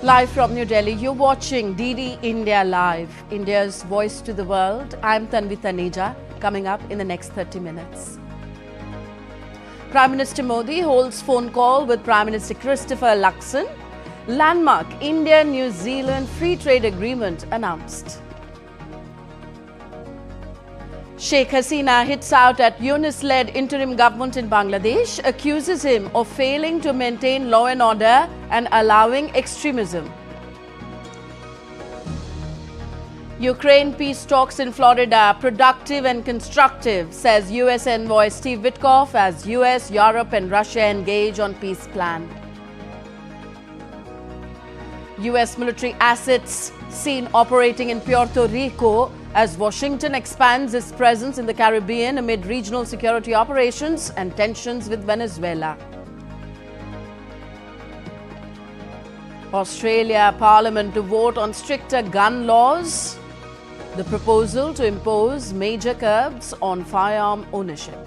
Live from New Delhi, you're watching DD India Live, India's voice to the world. I'm Tanvi Taneja, coming up in the next 30 minutes. Prime Minister Modi holds phone call with Prime Minister Christopher Luxon. Landmark India-New Zealand Free Trade Agreement announced. Sheikh Hasina hits out at Yunus-led interim government in Bangladesh, accuses him of failing to maintain law and order and allowing extremism. Ukraine peace talks in Florida, productive and constructive, says US Envoy Steve Witkoff as US, Europe and Russia engage on peace plan. US military assets seen operating in Puerto Rico as Washington expands its presence in the Caribbean amid regional security operations and tensions with Venezuela. Australia Parliament to vote on stricter gun laws. The proposal to impose major curbs on firearm ownership.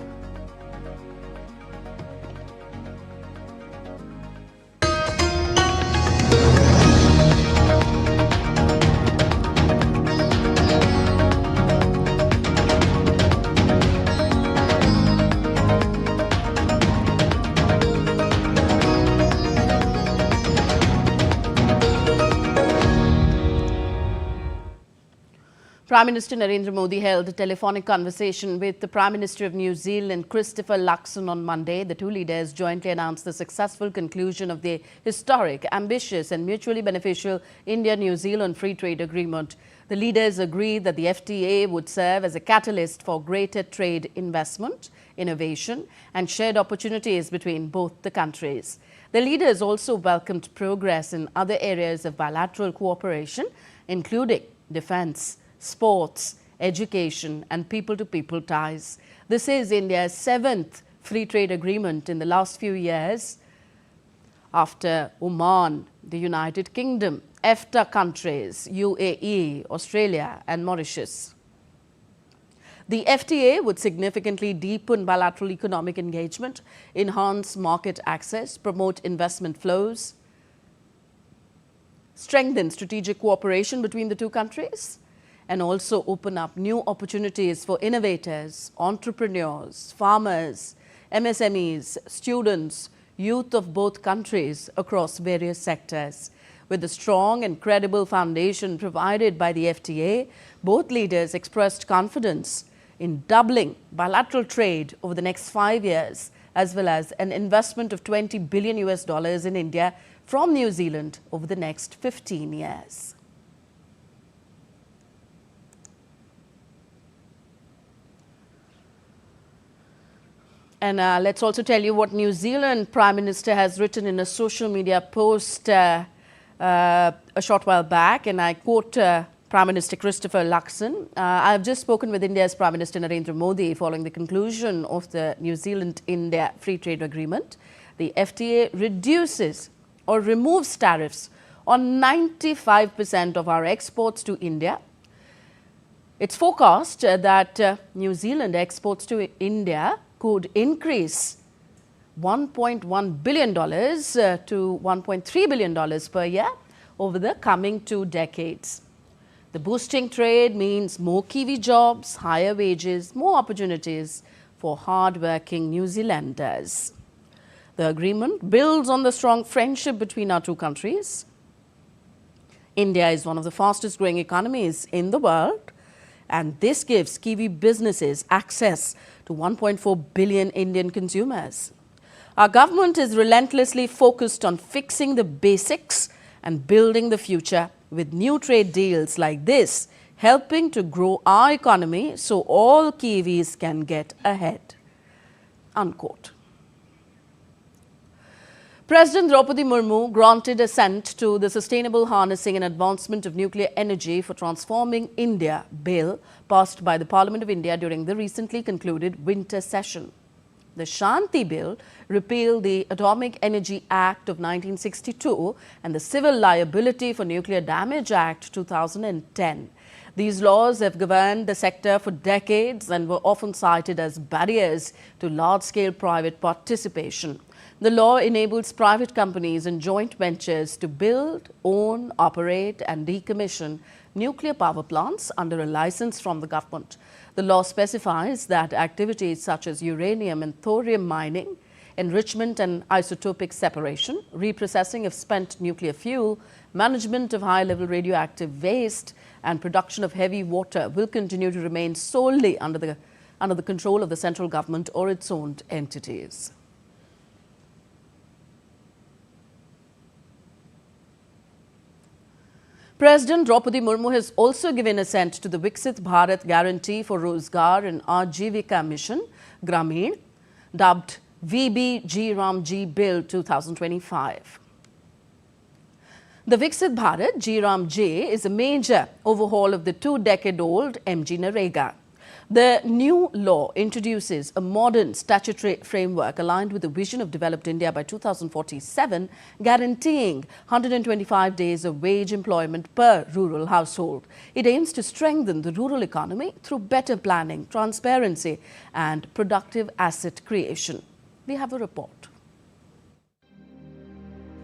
Prime Minister Narendra Modi held a telephonic conversation with the Prime Minister of New Zealand, Christopher Luxon, on Monday. The two leaders jointly announced the successful conclusion of the historic, ambitious and mutually beneficial India-New Zealand Free Trade Agreement. The leaders agreed that the FTA would serve as a catalyst for greater trade investment, innovation and shared opportunities between both the countries. The leaders also welcomed progress in other areas of bilateral cooperation, including defence, sports, education and people-to-people ties. This is India's 7th free trade agreement in the last few years after Oman, the United Kingdom, FTA countries, UAE, Australia and Mauritius. The FTA would significantly deepen bilateral economic engagement, enhance market access, promote investment flows, strengthen strategic cooperation between the two countries, and also open up new opportunities for innovators, entrepreneurs, farmers, MSMEs, students, youth of both countries across various sectors. With the strong and credible foundation provided by the FTA, both leaders expressed confidence in doubling bilateral trade over the next 5 years, as well as an investment of $20 billion in India from New Zealand over the next 15 years. And let's also tell you what New Zealand Prime Minister has written in a social media post a short while back. And I quote Prime Minister Christopher Luxon. I've just spoken with India's Prime Minister Narendra Modi following the conclusion of the New Zealand-India Free Trade Agreement. The FTA reduces or removes tariffs on 95% of our exports to India. It's forecast that New Zealand exports to India could increase $1.1 billion to $1.3 billion per year over the coming 2 decades. The boosting trade means more Kiwi jobs, higher wages, more opportunities for hard-working New Zealanders. The agreement builds on the strong friendship between our two countries. India is one of the fastest growing economies in the world, and this gives Kiwi businesses access to 1.4 billion Indian consumers. Our government is relentlessly focused on fixing the basics and building the future, with new trade deals like this helping to grow our economy so all Kiwis can get ahead. Unquote. President Draupadi Murmu granted assent to the Sustainable Harnessing and Advancement of Nuclear Energy for Transforming India bill passed by the Parliament of India during the recently concluded winter session. The Shanti Bill repealed the Atomic Energy Act of 1962 and the Civil Liability for Nuclear Damage Act 2010. These laws have governed the sector for decades and were often cited as barriers to large-scale private participation. The law enables private companies and joint ventures to build, own, operate and decommission nuclear power plants under a license from the government. The law specifies that activities such as uranium and thorium mining, enrichment and isotopic separation, reprocessing of spent nuclear fuel, management of high-level radioactive waste and production of heavy water will continue to remain solely under the control of the central government or its owned entities. President Draupadi Murmu has also given assent to the Viksit Bharat Guarantee for Rozgar and Ajivika Mission, Grameen, dubbed VBG Bill 2025. The Viksit Bharat GRAM-J is a major overhaul of the two-decade-old MGNREGA. The new law introduces a modern statutory framework aligned with the vision of developed India by 2047, guaranteeing 125 days of wage employment per rural household. It aims to strengthen the rural economy through better planning, transparency and productive asset creation. We have a report.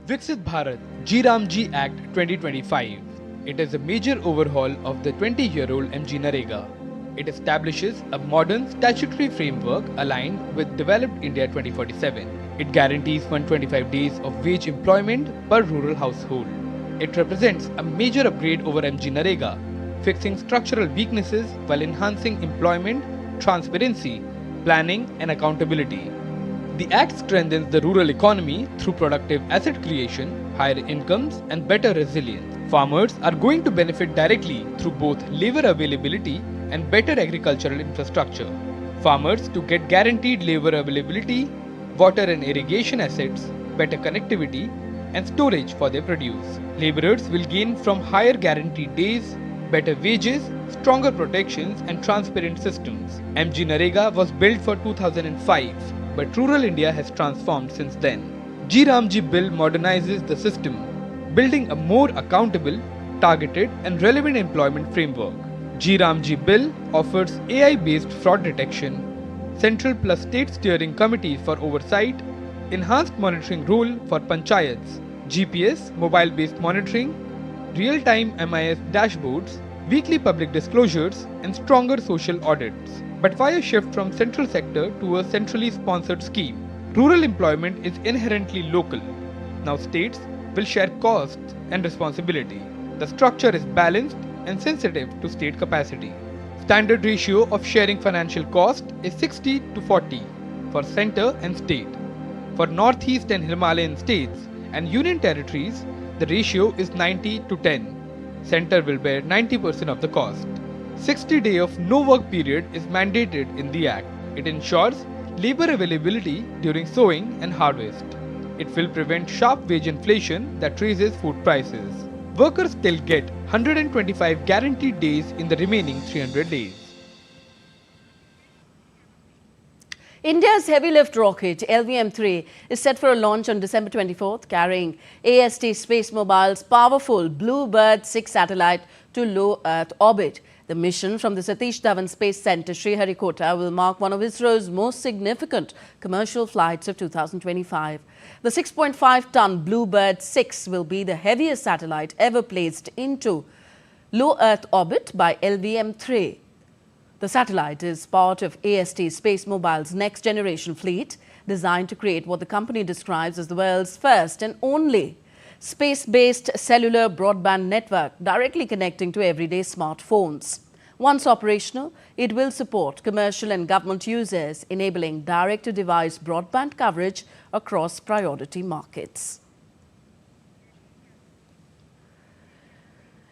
Viksit Bharat GRAM-J Act 2025. It is a major overhaul of the 20-year-old MGNREGA. It establishes a modern statutory framework aligned with Developed India 2047. It guarantees 125 days of wage employment per rural household. It represents a major upgrade over MGNREGA, fixing structural weaknesses while enhancing employment, transparency, planning and accountability. The Act strengthens the rural economy through productive asset creation, higher incomes and better resilience. Farmers are going to benefit directly through both labor availability and better agricultural infrastructure. Farmers to get guaranteed labor availability, water and irrigation assets, better connectivity and storage for their produce. Laborers will gain from higher guaranteed days, better wages, stronger protections and transparent systems. MGNREGA was built for 2005. But rural India has transformed since then. GRAM-J Bill modernizes the system, building a more accountable, targeted and relevant employment framework. GRAM-J Bill offers AI-based fraud detection, central plus state steering committees for oversight, enhanced monitoring role for panchayats, GPS, mobile-based monitoring, real-time MIS dashboards, weekly public disclosures and stronger social audits. But why a shift from central sector to a centrally sponsored scheme? Rural employment is inherently local. Now states will share costs and responsibility. The structure is balanced and sensitive to state capacity. Standard ratio of sharing financial cost is 60 to 40 for center and state. For northeast and Himalayan states and union territories, the ratio is 90 to 10. Center will bear 90% of the cost. 60-day of no work period is mandated in the Act. It ensures labor availability during sowing and harvest. It will prevent sharp wage inflation that raises food prices. Workers still get 125 guaranteed days in the remaining 300 days. India's heavy lift rocket LVM-3 is set for a launch on December 24th, carrying AST Space Mobile's powerful Bluebird 6 satellite to low Earth orbit. The mission from the Satish Dhawan Space Center, Sriharikota, will mark one of ISRO's most significant commercial flights of 2025. The 6.5-ton Bluebird 6 will be the heaviest satellite ever placed into low Earth orbit by LVM-3. The satellite is part of AST Space Mobile's next-generation fleet, designed to create what the company describes as the world's first and only space-based cellular broadband network directly connecting to everyday smartphones. Once operational, it will support commercial and government users, enabling direct-to-device broadband coverage across priority markets.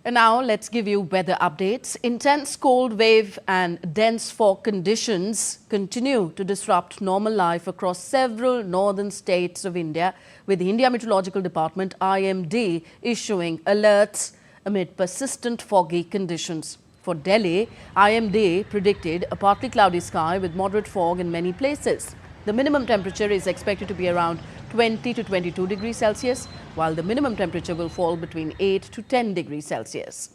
And now let's give you weather updates. Intense cold wave and dense fog conditions continue to disrupt normal life across several northern states of India, with the India Meteorological Department IMD issuing alerts amid persistent foggy conditions. For Delhi, IMD predicted a partly cloudy sky with moderate fog in many places. The minimum temperature is expected to be around 20 to 22 degrees Celsius, while the minimum temperature will fall between 8 to 10 degrees Celsius.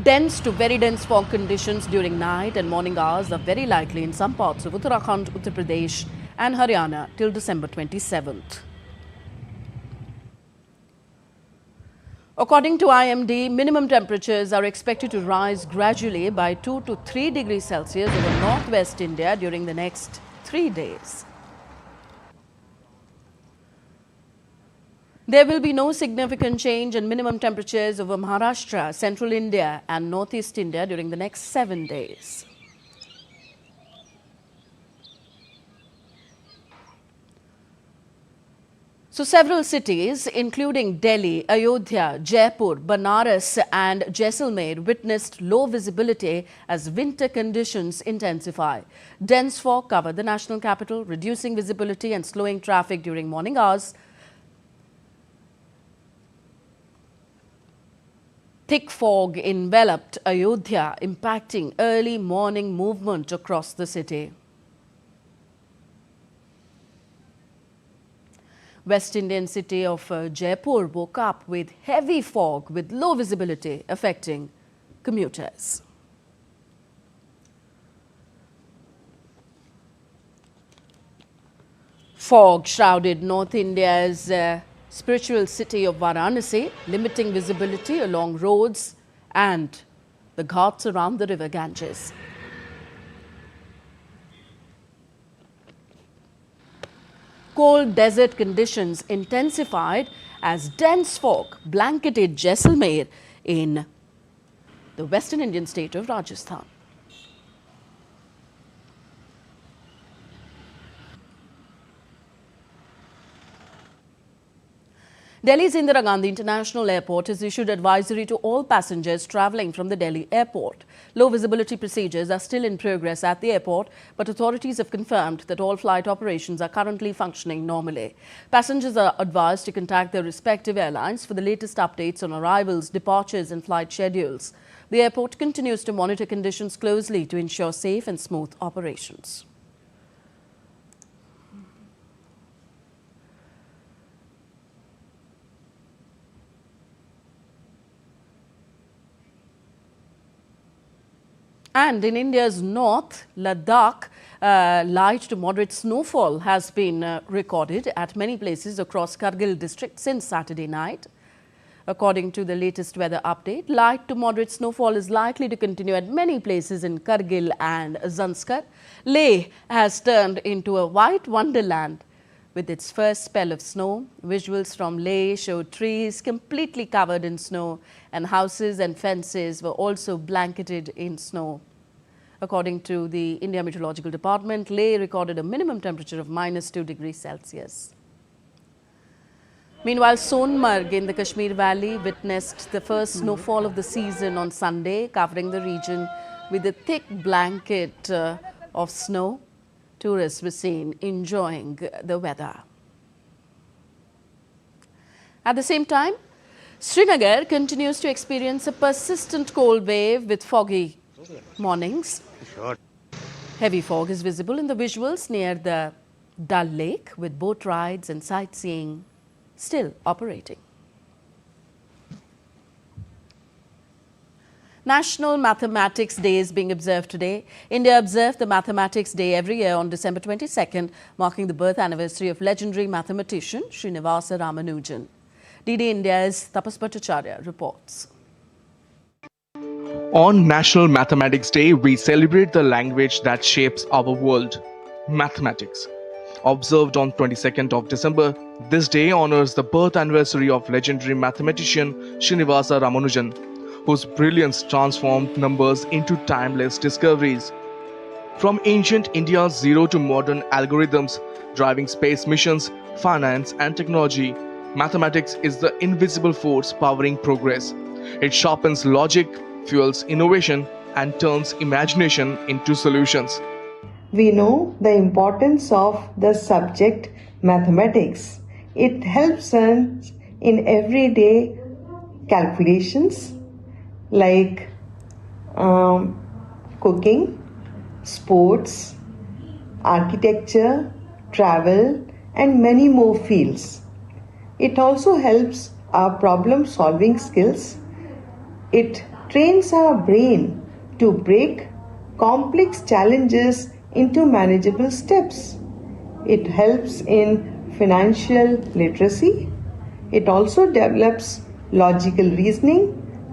Dense to very dense fog conditions during night and morning hours are very likely in some parts of Uttarakhand, Uttar Pradesh and Haryana till December 27th. According to IMD, minimum temperatures are expected to rise gradually by 2 to 3 degrees Celsius over northwest India during the next 3 days. There will be no significant change in minimum temperatures over Maharashtra, central India and northeast India during the next 7 days. So several cities, including Delhi, Ayodhya, Jaipur, Banaras and Jaisalmer, witnessed low visibility as winter conditions intensify. Dense fog covered the national capital, reducing visibility and slowing traffic during morning hours. Thick fog enveloped Ayodhya, impacting early morning movement across the city. West Indian city of Jaipur woke up with heavy fog with low visibility affecting commuters. Fog shrouded North India's spiritual city of Varanasi, limiting visibility along roads and the ghats around the river Ganges. Cold desert conditions intensified as dense fog blanketed Jaisalmer in the western Indian state of Rajasthan. Delhi's Indira Gandhi International Airport has issued advisory to all passengers travelling from the Delhi airport. Low visibility procedures are still in progress at the airport, but authorities have confirmed that all flight operations are currently functioning normally. Passengers are advised to contact their respective airlines for the latest updates on arrivals, departures and flight schedules. The airport continues to monitor conditions closely to ensure safe and smooth operations. And in India's north, Ladakh, light to moderate snowfall has been recorded at many places across Kargil district since Saturday night. According to the latest weather update, light to moderate snowfall is likely to continue at many places in Kargil and Zanskar. Leh has turned into a white wonderland with its first spell of snow. Visuals from Leh showed trees completely covered in snow and houses and fences were also blanketed in snow. According to the India Meteorological Department, Leh recorded a minimum temperature of -2 degrees Celsius. Meanwhile, Sonmarg in the Kashmir Valley witnessed the first snowfall of the season on Sunday, covering the region with a thick blanket of snow. Tourists were seen enjoying the weather. At the same time, Srinagar continues to experience a persistent cold wave with foggy mornings. Heavy fog is visible in the visuals near the Dal Lake, with boat rides and sightseeing still operating. National Mathematics Day is being observed today. India observed the Mathematics Day every year on December 22nd, marking the birth anniversary of legendary mathematician Srinivasa Ramanujan. DD India's Tapas Bhattacharya reports. On National Mathematics Day, we celebrate the language that shapes our world, mathematics. Observed on 22nd of December, this day honors the birth anniversary of legendary mathematician Srinivasa Ramanujan, whose brilliance transformed numbers into timeless discoveries. From ancient India's zero to modern algorithms, driving space missions, finance and technology, mathematics is the invisible force powering progress. It sharpens logic, fuels innovation, and turns imagination into solutions. We know the importance of the subject mathematics. It helps us in everyday calculations like cooking, sports, architecture, travel, and many more fields. It also helps our problem-solving skills. It trains our brain to break complex challenges into manageable steps. It helps in financial literacy. It also develops logical reasoning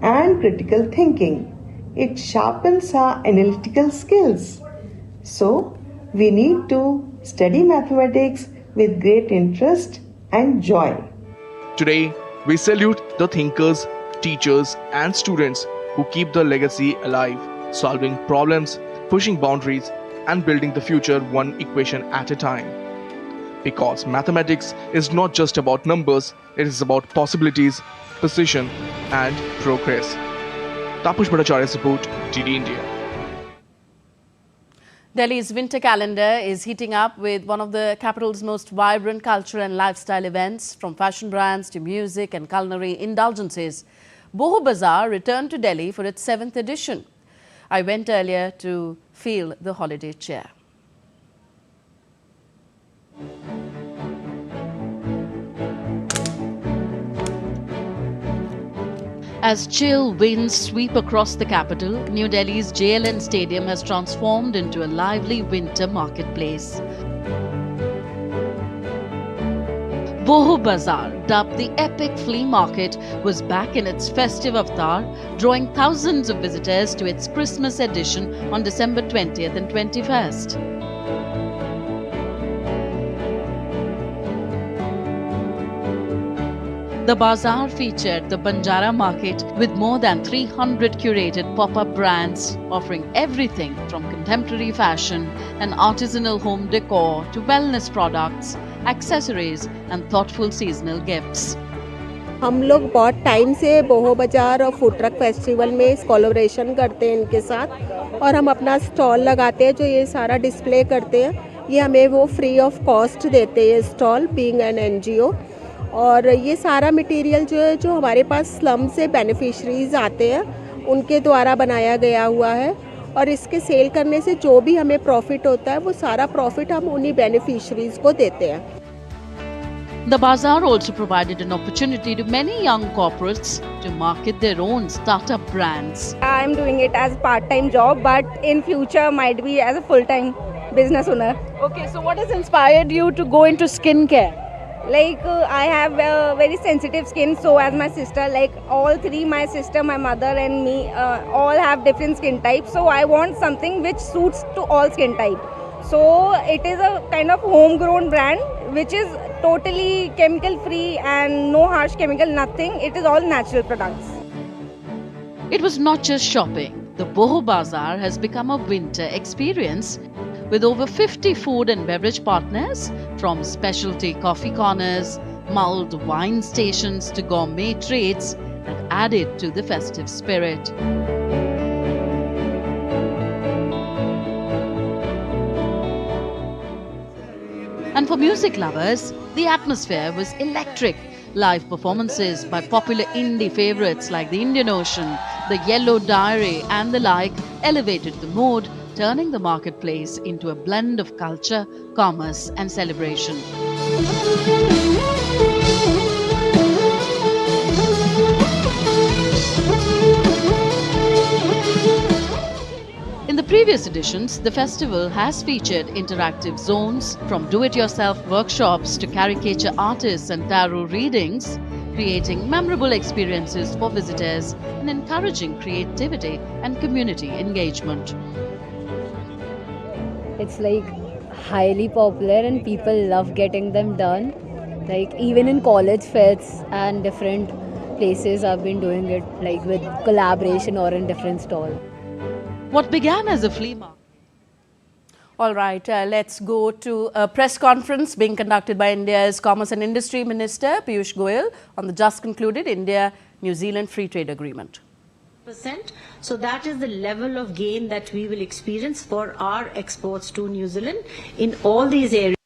and critical thinking. It sharpens our analytical skills. So, we need to study mathematics with great interest and joy. Today, we salute the thinkers, teachers, and students who keep the legacy alive, solving problems, pushing boundaries, and building the future one equation at a time. Because mathematics is not just about numbers, it is about possibilities, precision, and progress. Tapush Bhattacharya's report, GD India. Delhi's winter calendar is heating up with one of the capital's most vibrant cultural and lifestyle events, from fashion brands to music and culinary indulgences. Boho Bazar returned to Delhi for its 7th edition. I went earlier to feel the holiday cheer. As chill winds sweep across the capital, New Delhi's JLN Stadium has transformed into a lively winter marketplace. Boho Bazar, dubbed the epic flea market, was back in its festive avatar, drawing thousands of visitors to its Christmas edition on December 20th and 21st. The bazaar featured the Banjara market with more than 300 curated pop-up brands offering everything from contemporary fashion and artisanal home decor to wellness products, accessories and thoughtful seasonal gifts. हम लोग बहुत time से बोहो बाजार और food truck festival में collaboration करते हैं इनके साथ और हम अपना स्टॉल लगाते हैं जो ये सारा डिस्प्ले करते हैं ये हमें वो फ्री ऑफ कॉस्ट देते हैं स्टॉल बीइंग एन एनजीओ और ये सारा मटेरियल जो है जो हमारे पास स्लम से बेनिफिशरीज आते हैं उनके द्वारा बनाया गया हुआ है और इसके सेल करने से जो भी हमें प्रॉफिट होता है वो सारा प्रॉफिट हम उन्हीं बेनिफिशरीज को देते हैं. The bazaar also provided an opportunity to many young corporates to market their own startup brands. I am doing it as part-time job, but in future might be as a full-time business owner. Okay, so what has inspired you to go into skincare? Like I have very sensitive skin, so as my sister, like all three, my sister, my mother and me, all have different skin types. So I want something which suits to all skin type. So it is a kind of homegrown brand which is totally chemical free and no harsh chemical, nothing. It is all natural products. It was not just shopping. The Boho Bazar has become a winter experience with over 50 food and beverage partners, from specialty coffee corners, mulled wine stations to gourmet treats that added to the festive spirit. And for music lovers, the atmosphere was electric. Live performances by popular indie favorites like the Indian Ocean, the Yellow Diary and the like elevated the mood, turning the marketplace into a blend of culture, commerce and celebration. In the previous editions, the festival has featured interactive zones, from do-it-yourself workshops to caricature artists and tarot readings, creating memorable experiences for visitors and encouraging creativity and community engagement. It's like highly popular and people love getting them done. Like even in college fairs and different places I've been doing it, like with collaboration or in different stalls. What began as a flea market. All right, let's go to a press conference being conducted by India's Commerce and Industry Minister Piyush Goyal on the just concluded India-New Zealand Free Trade Agreement. So that is the level of gain that we will experience for our exports to New Zealand in all these areas.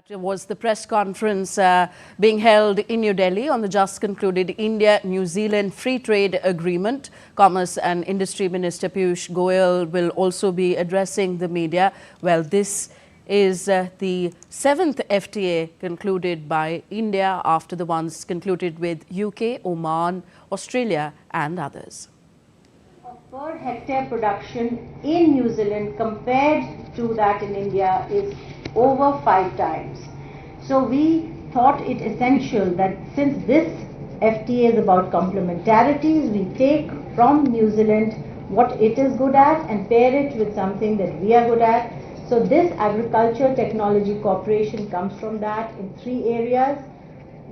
That was the press conference being held in New Delhi on the just concluded India-New Zealand Free Trade Agreement. Commerce and Industry Minister Piyush Goyal will also be addressing the media. Well, this is the 7th FTA concluded by India after the ones concluded with UK, Oman, Australia and others. Per hectare production in New Zealand compared to that in India is over 5 times. So we thought it essential that since this FTA is about complementarities, we take from New Zealand what it is good at and pair it with something that we are good at. So this Agriculture Technology Corporation comes from that in 3 areas.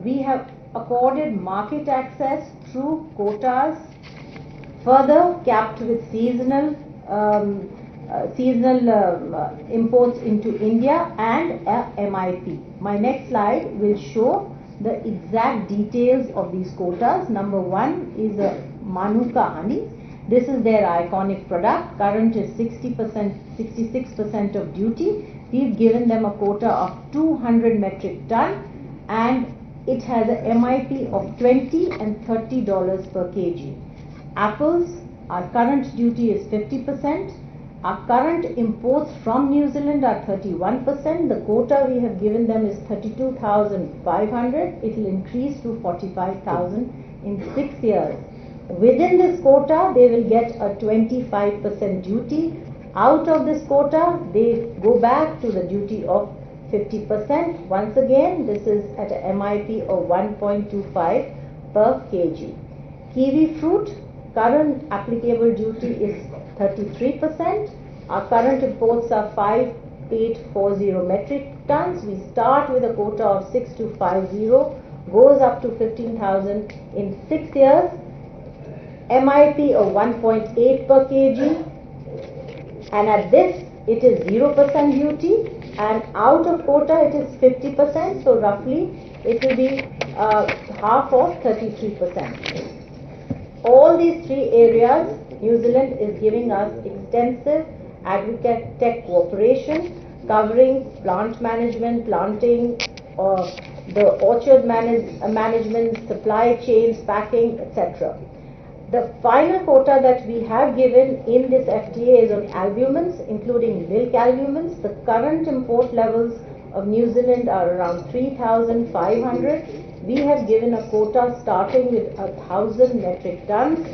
We have accorded market access through quotas, further capped with seasonal imports into India and MIP. My next slide will show the exact details of these quotas. Number 1 is a Manuka honey. This is their iconic product. Current is 66% of duty. We've given them a quota of 200 metric ton and it has a MIP of $20 and $30 per kg. Apples, our current duty is 50%. Our current imports from New Zealand are 31%. The quota we have given them is 32,500. It will increase to 45,000 in 6 years. Within this quota, they will get a 25% duty. Out of this quota, they go back to the duty of 50%. Once again, this is at a MIP of 1.25 per kg. Kiwi fruit, current applicable duty is 33%. Our current imports are 5840 metric tons. We start with a quota of 6250, goes up to 15,000 in 6 years. MIP of 1.8 per kg, and at this it is 0% duty, and out of quota it is 50%, so roughly it will be half of 33%. All these 3 areas, New Zealand is giving us extensive agri-tech cooperation covering plant management, planting, the orchard management, supply chains, packing, etc. The final quota that we have given in this FTA is on albumins, including milk albumins. The current import levels of New Zealand are around 3,500. We have given a quota starting with 1,000 metric tons.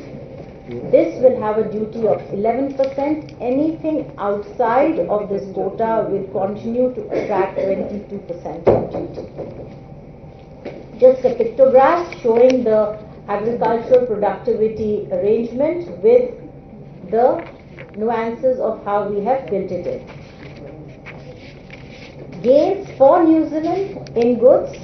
This will have a duty of 11%. Anything outside of this quota will continue to attract 22% of duty. Just a pictograph showing the agricultural productivity arrangement with the nuances of how we have built it in. Gains for New Zealand in goods.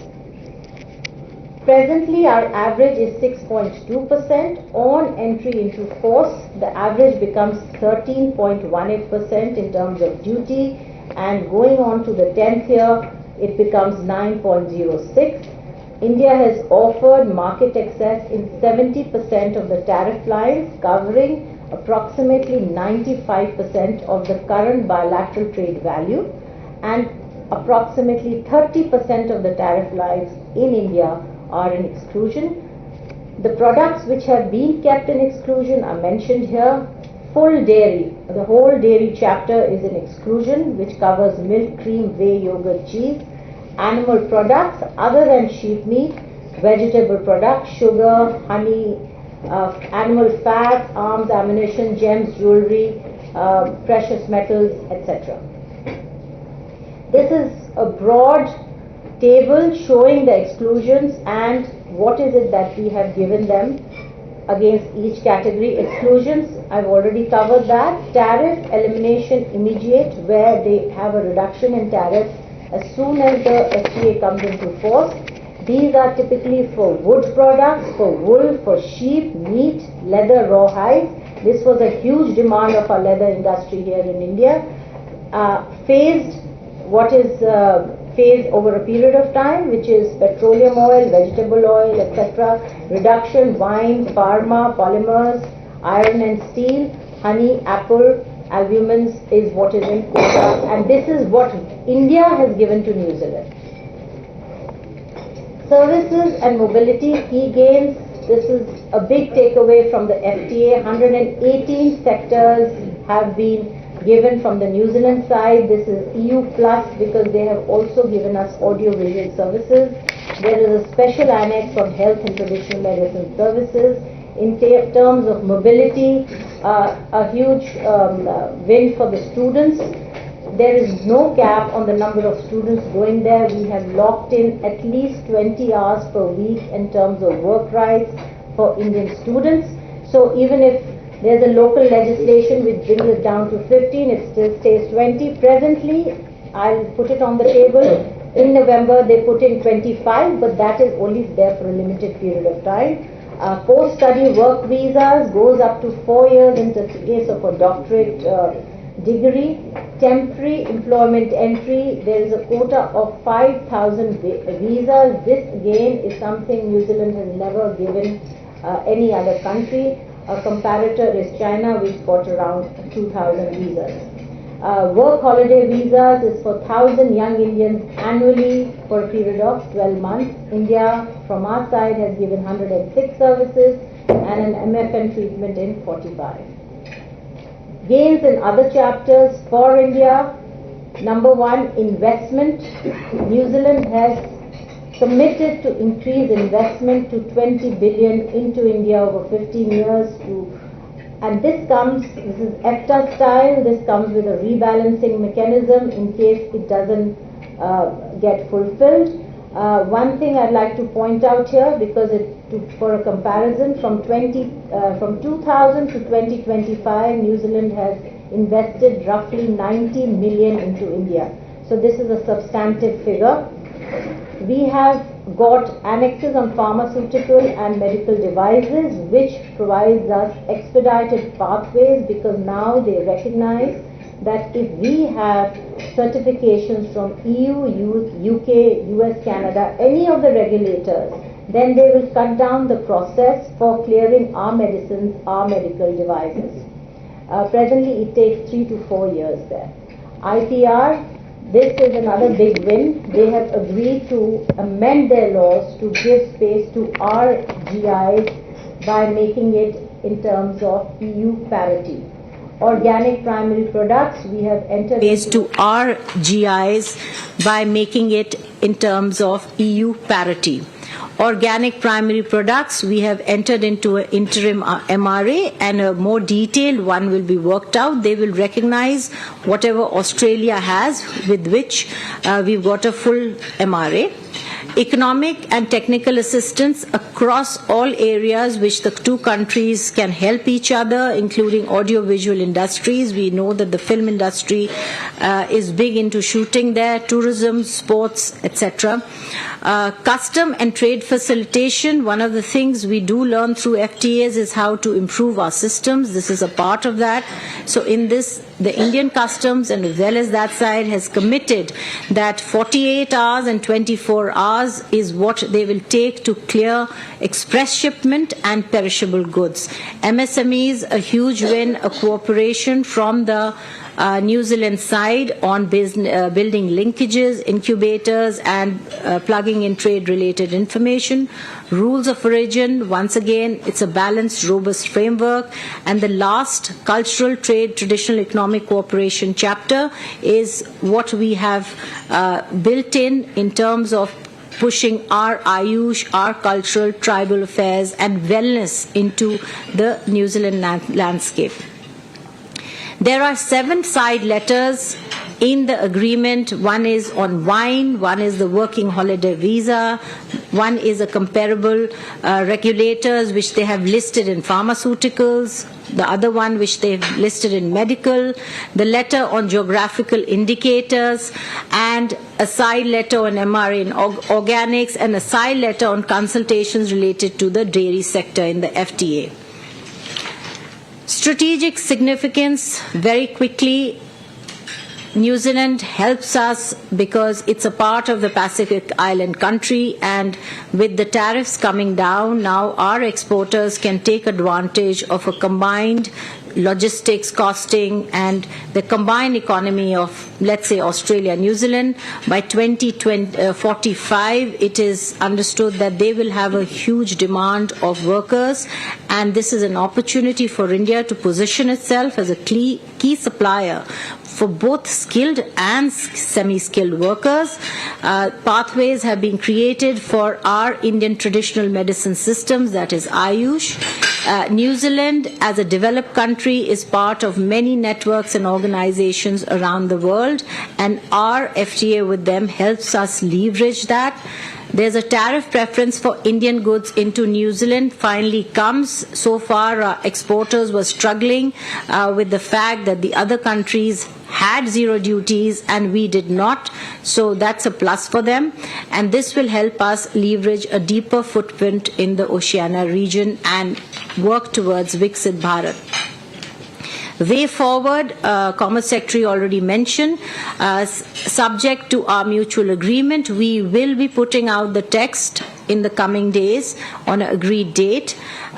Presently our average is 6.2%. On entry into force, the average becomes 13.18% in terms of duty, and going on to the 10th year it becomes 9.06%. India has offered market access in 70% of the tariff lines, covering approximately 95% of the current bilateral trade value, and approximately 30% of the tariff lines in India are in exclusion. The products which have been kept in exclusion are mentioned here. Full dairy, the whole dairy chapter is in exclusion, which covers milk, cream, whey, yogurt, cheese. Animal products other than sheep meat, vegetable products, sugar, honey, animal fats, arms, ammunition, gems, jewelry, precious metals, etc. This is a broad table showing the exclusions and what is it that we have given them against each category. Exclusions, I've already covered that. Tariff elimination immediate, where they have a reduction in tariff as soon as the FTA comes into force. These are typically for wood products, for wool, for sheep, meat, leather, rawhide. This was a huge demand of our leather industry here in India. Phased, what is phased over a period of time, which is petroleum oil, vegetable oil, etc. Reduction, wine, pharma, polymers, iron and steel, honey, apple, albumins is what is in quota, and this is what India has given to New Zealand. Services and mobility, key gains. This is a big takeaway from the FTA. 118 sectors have been given from the New Zealand side. This is EU Plus because they have also given us audio-visual services. There is a special annex on health and traditional medicine services. In terms of mobility, a huge win for the students. There is no cap on the number of students going there. We have locked in at least 20 hours per week in terms of work rights for Indian students. So even if there's a local legislation which brings it down to 15, it still stays 20. Presently, I'll put it on the table. In November, they put in 25, but that is only there for a limited period of time. Post-study work visas goes up to 4 years in the case of a doctorate degree. Temporary employment entry, there is a quota of 5,000 visas. This again is something New Zealand has never given any other country. A comparator is China, which got around 2,000 visas. Work holiday visas is for 1,000 young Indians annually for a period of 12 months. India, from our side, has given 106 services and an MFN treatment in 45. Gains in other chapters for India. Number one, investment. New Zealand has committed to increase investment to 20 billion into India over 15 years and this is FTA style, this comes with a rebalancing mechanism in case it doesn't get fulfilled. One thing I'd like to point out here, because for a comparison, from 2000 to 2025, New Zealand has invested roughly 90 million into India. So this is a substantive figure. We have got annexes on pharmaceutical and medical devices, which provides us expedited pathways, because now they recognize that if we have certifications from EU, UK, US, Canada, any of the regulators, then they will cut down the process for clearing our medicines, our medical devices. Presently, it takes 3 to 4 years there. IPR, this is another big win. They have agreed to amend their laws to give space to our GIs by making it in terms of EU parity. Organic primary products, we have entered space to our GIs by making it in terms of EU parity. Organic primary products, we have entered into an interim MRA, and a more detailed one will be worked out. They will recognize whatever Australia has, with which we've got a full MRA. Economic and technical assistance across all areas which the two countries can help each other, including audiovisual industries. We know that the film industry is big into shooting there, tourism, sports, etc. Custom and trade facilitation, one of the things we do learn through FTAs is how to improve our systems. This is a part of that. So in this, the Indian customs, and as well as that side, has committed that 48 hours and 24 hours is what they will take to clear express shipment and perishable goods. MSMEs, a huge win, a cooperation from the New Zealand side on building linkages, incubators, and plugging in trade-related information. Rules of origin, once again, it's a balanced, robust framework. And the last, cultural, trade, traditional economic cooperation chapter is what we have built in terms of pushing our Ayush, our cultural, tribal affairs, and wellness into the New Zealand landscape. There are 7 side letters in the agreement. One is on wine, one is the working holiday visa, one is a comparable regulators which they have listed in pharmaceuticals, the other one which they've listed in medical, the letter on geographical indicators, and a side letter on MRA in organics, and a side letter on consultations related to the dairy sector in the FTA. Strategic significance, very quickly, New Zealand helps us because it's a part of the Pacific Island country, and with the tariffs coming down, now our exporters can take advantage of a combined logistics, costing, and the combined economy of, let's say, Australia, New Zealand. By 2045, it is understood that they will have a huge demand of workers, and this is an opportunity for India to position itself as a key supplier for both skilled and semi-skilled workers. Pathways have been created for our Indian traditional medicine systems, that is Ayush. New Zealand, as a developed country, is part of many networks and organizations around the world, and our FTA with them helps us leverage that. There's a tariff preference for Indian goods into New Zealand finally comes. So far, exporters were struggling with the fact that the other countries had zero duties and we did not. So that's a plus for them. And this will help us leverage a deeper footprint in the Oceania region and work towards Viksit Bharat. Way forward, Commerce Secretary already mentioned, subject to our mutual agreement, we will be putting out the text in the coming days on an agreed date.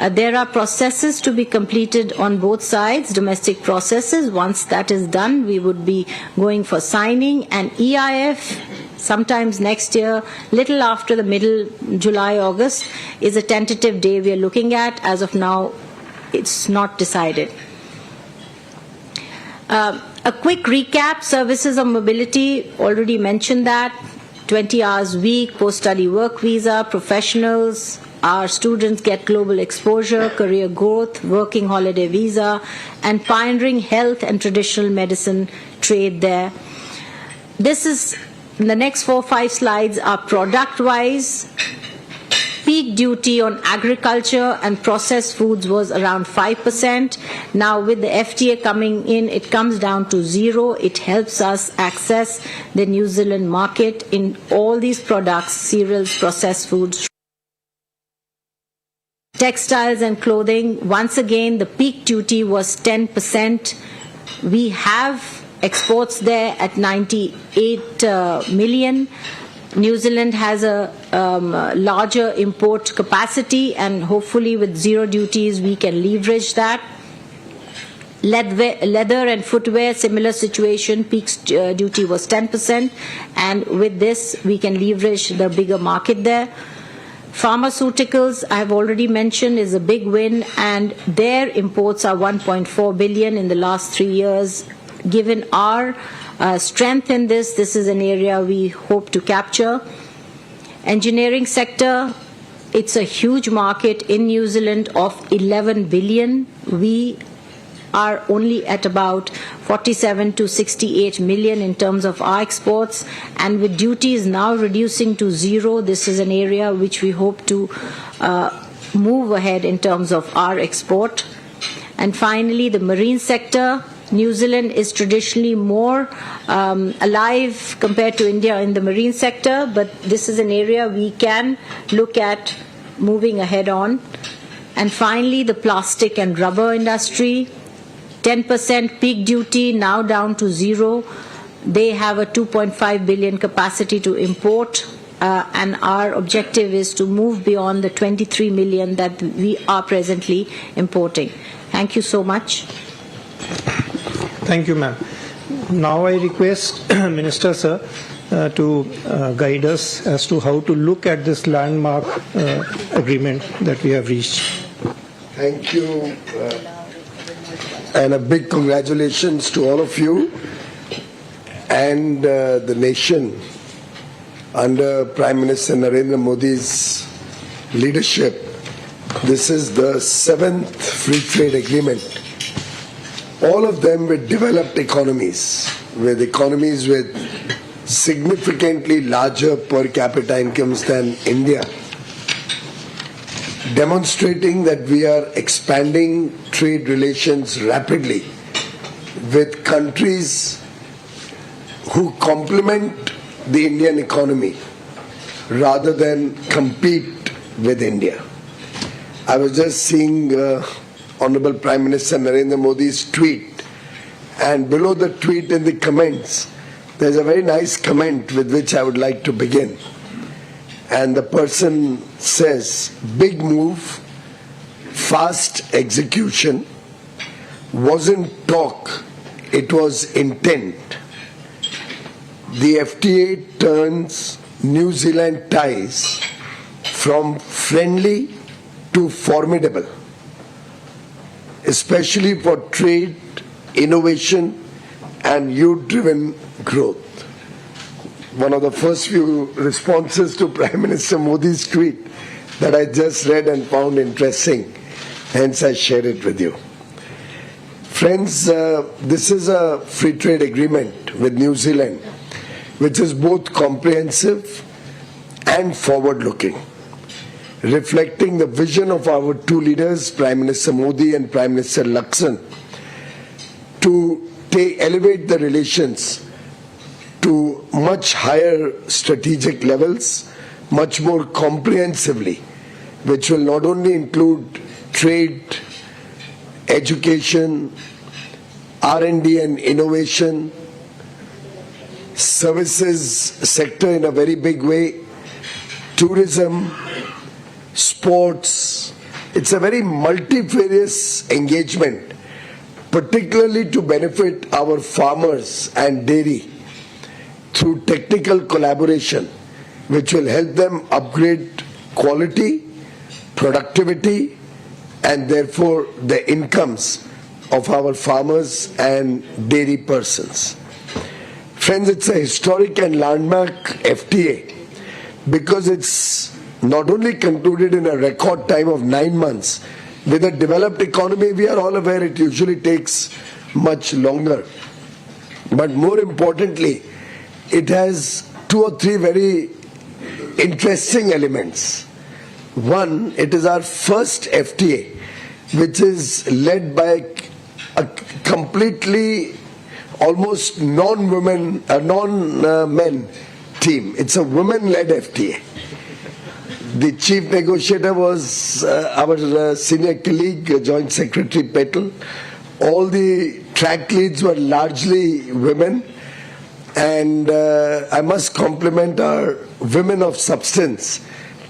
There are processes to be completed on both sides, domestic processes. Once that is done, we would be going for signing, and EIF sometimes next year, little after the middle July, August, is a tentative day we are looking at. As of now, it's not decided. A quick recap, services of mobility, already mentioned that, 20 hours a week, post-study work visa, professionals, our students get global exposure, career growth, working holiday visa, and pioneering health and traditional medicine trade there. This is, the next 4 or 5 slides are product-wise. Peak duty on agriculture and processed foods was around 5%. Now with the FTA coming in, it comes down to 0. It helps us access the New Zealand market in all these products, cereals, processed foods, textiles and clothing. Once again, the peak duty was 10%. We have exports there at 98 million. New Zealand has a larger import capacity, and hopefully with zero duties we can leverage that. Leather and footwear, similar situation, peak duty was 10%, and with this we can leverage the bigger market there. Pharmaceuticals, I have already mentioned, is a big win, and their imports are 1.4 billion in the last 3 years. Given our strength in this is an area we hope to capture. Engineering sector, it's a huge market in New Zealand of 11 billion. We are only at about 47 to 68 million in terms of our exports, and with duties now reducing to 0, this is an area which we hope to move ahead in terms of our export. And finally, the marine sector. New Zealand is traditionally more alive compared to India in the marine sector, but this is an area we can look at moving ahead on. And finally, the plastic and rubber industry, 10% peak duty, now down to 0. They have a 2.5 billion capacity to import, and our objective is to move beyond the 23 million that we are presently importing. Thank you so much. Thank you, ma'am. Now I request Minister Sir to guide us as to how to look at this landmark agreement that we have reached. Thank you, and a big congratulations to all of you and the nation under Prime Minister Narendra Modi's leadership. This is the 7th free trade agreement. All of them with developed economies with significantly larger per capita incomes than India, demonstrating that we are expanding trade relations rapidly with countries who complement the Indian economy rather than compete with India. I was just seeing Honorable Prime Minister Narendra Modi's tweet, and below the tweet in the comments there's a very nice comment with which I would like to begin. And the person says, big move, fast execution, wasn't talk, it was intent. The FTA turns New Zealand ties from friendly to formidable, especially for trade, innovation, and youth-driven growth. One of the first few responses to Prime Minister Modi's tweet that I just read and found interesting, hence I share it with you. Friends, this is a free trade agreement with New Zealand, which is both comprehensive and forward-looking, reflecting the vision of our two leaders, Prime Minister Modi and Prime Minister Lakson, to elevate the relations to much higher strategic levels, much more comprehensively, which will not only include trade, education, R&D and innovation, services sector in a very big way, tourism, sports. It's a very multifarious engagement, particularly to benefit our farmers and dairy through technical collaboration, which will help them upgrade quality, productivity, and therefore the incomes of our farmers and dairy persons. Friends, it's a historic and landmark FTA because it's not only concluded in a record time of 9 months. With a developed economy, we are all aware it usually takes much longer. But more importantly, it has 2 or 3 very interesting elements. One, it is our first FTA which is led by a completely almost non-men team. It's a women-led FTA. The chief negotiator was our senior colleague, Joint Secretary Petal. All the track leads were largely women. And I must compliment our women of substance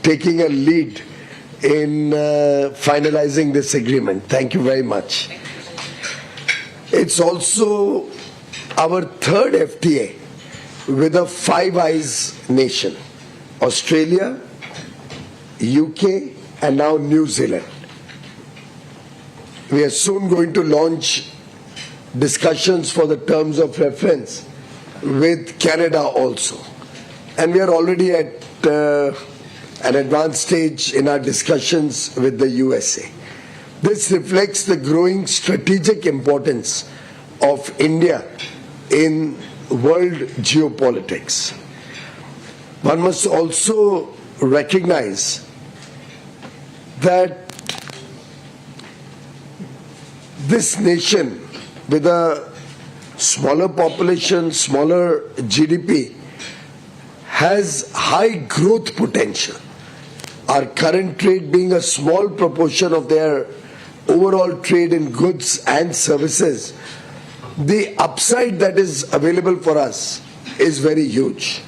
taking a lead in finalizing this agreement. Thank you very much. It's also our third FTA with a Five Eyes nation: Australia, UK, and now New Zealand. We are soon going to launch discussions for the terms of reference with Canada also. And we are already at an advanced stage in our discussions with the USA. This reflects the growing strategic importance of India in world geopolitics. One must also recognize that this nation with a smaller population, smaller GDP, has high growth potential. Our current trade being a small proportion of their overall trade in goods and services, the upside that is available for us is very huge,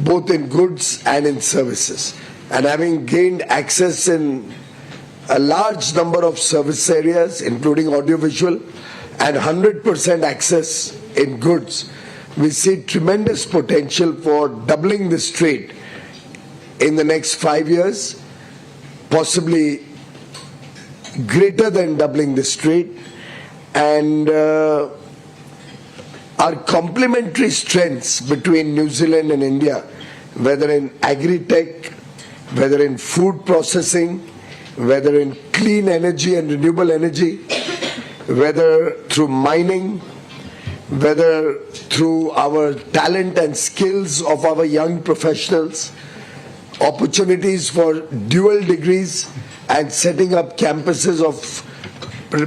both in goods and in services. And having gained access in a large number of service areas, including audiovisual, and 100% access in goods, we see tremendous potential for doubling this trade in the next 5 years, possibly greater than doubling this trade. And our complementary strengths between New Zealand and India, whether in agri-tech, whether in food processing, whether in clean energy and renewable energy, whether through mining, whether through our talent and skills of our young professionals, opportunities for dual degrees and setting up campuses of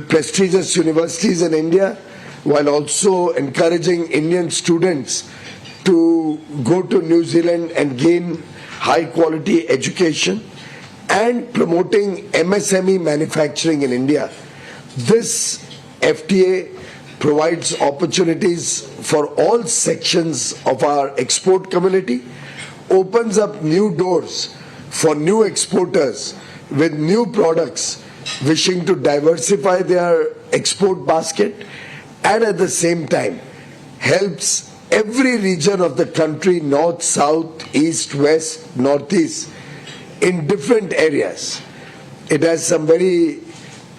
prestigious universities in India, while also encouraging Indian students to go to New Zealand and gain high quality education, and promoting MSME manufacturing in India. This FTA provides opportunities for all sections of our export community, opens up new doors for new exporters with new products wishing to diversify their export basket, and at the same time helps every region of the country, north, south, east, west, northeast, in different areas. It has some very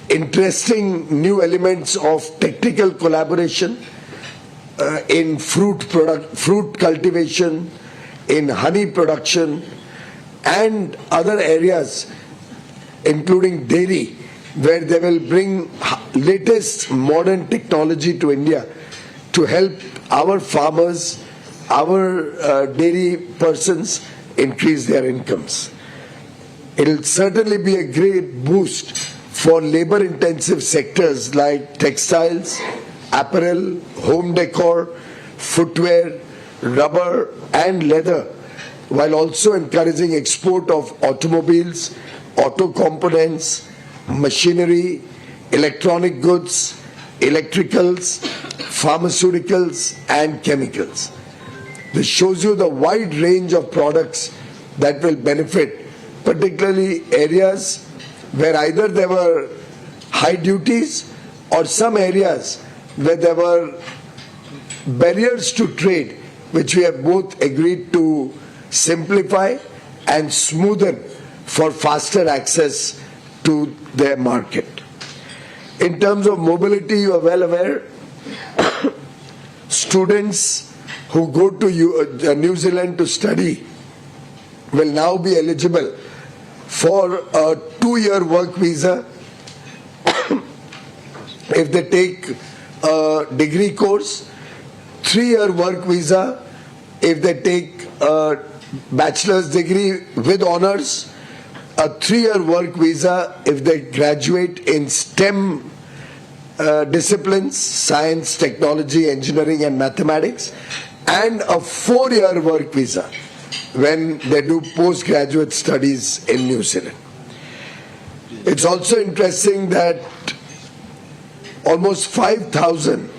interesting new elements of technical collaboration in fruit cultivation, in honey production, and other areas, including dairy, where they will bring latest modern technology to India to help our farmers, our dairy persons increase their incomes. It will certainly be a great boost for labor-intensive sectors like textiles, apparel, home decor, footwear, rubber and leather, while also encouraging export of automobiles, auto components, machinery, electronic goods, electricals, pharmaceuticals and chemicals. This shows you the wide range of products that will benefit, particularly areas where either there were high duties or some areas where there were barriers to trade, which we have both agreed to simplify and smoothen for faster access to their market. In terms of mobility, you are well aware, students who go to New Zealand to study will now be eligible for a 2-year work visa if they take a degree course, 3-year work visa if they take a bachelor's degree with honors, a 3-year work visa if they graduate in STEM disciplines, science, technology, engineering and mathematics, and a 4-year work visa when they do postgraduate studies in New Zealand. It's also interesting that almost 5,000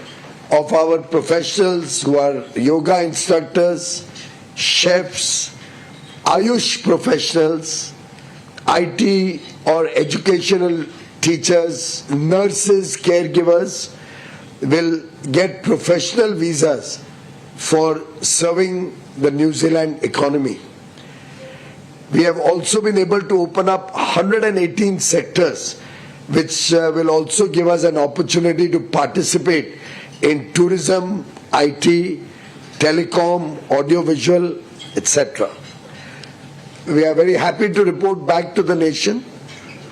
of our professionals who are yoga instructors, chefs, Ayush professionals, IT or educational teachers, nurses, caregivers will get professional visas for serving the New Zealand economy. We have also been able to open up 118 sectors, which will also give us an opportunity to participate in tourism, IT, telecom, audiovisual, etc. We are very happy to report back to the nation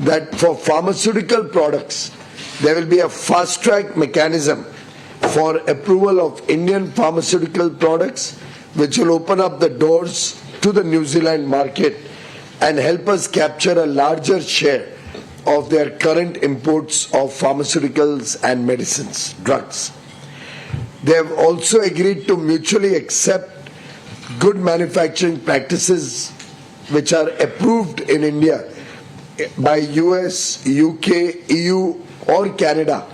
that for pharmaceutical products, there will be a fast-track mechanism for approval of Indian pharmaceutical products, which will open up the doors to the New Zealand market and help us capture a larger share of their current imports of pharmaceuticals and medicines, drugs. They have also agreed to mutually accept good manufacturing practices which are approved in India by US, UK, EU or Canada,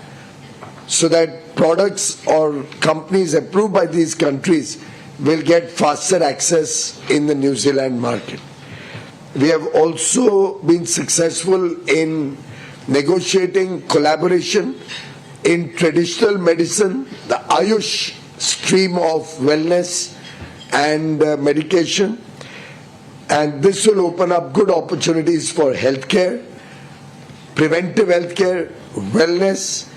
so that products or companies approved by these countries will get faster access in the New Zealand market. We have also been successful in negotiating collaboration in traditional medicine, the Ayush stream of wellness and medication, and this will open up good opportunities for healthcare, preventive healthcare, wellness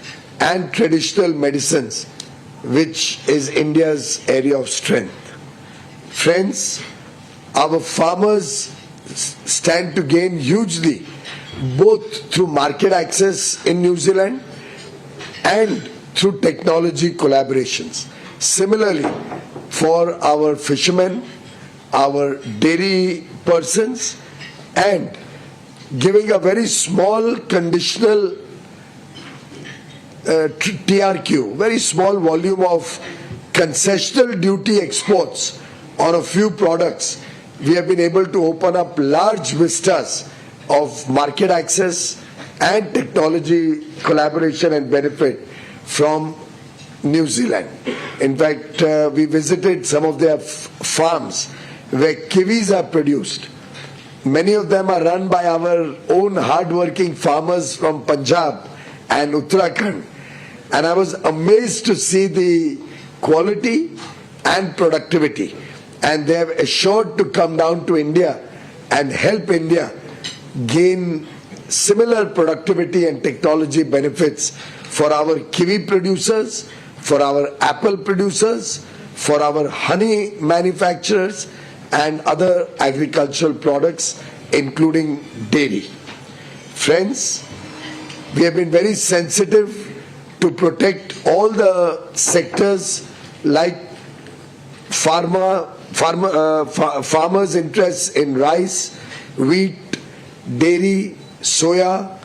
and traditional medicines, which is India's area of strength. Friends, our farmers stand to gain hugely both through market access in New Zealand and through technology collaborations. Similarly, for our fishermen, our dairy persons, and giving a very small conditional TRQ, very small volume of concessional duty exports on a few products, we have been able to open up large vistas of market access and technology collaboration and benefit from New Zealand. In fact, we visited some of their farms where kiwis are produced, Many of them are run by our own hard-working farmers from Punjab and Uttarakhand. And I was amazed to see the quality and productivity. And they have assured to come down to India and help India gain similar productivity and technology benefits for our kiwi producers, for our apple producers, for our honey manufacturers and other agricultural products, including dairy. Friends, we have been very sensitive to protect all the sectors like farmers' interests in rice, wheat, dairy, soya,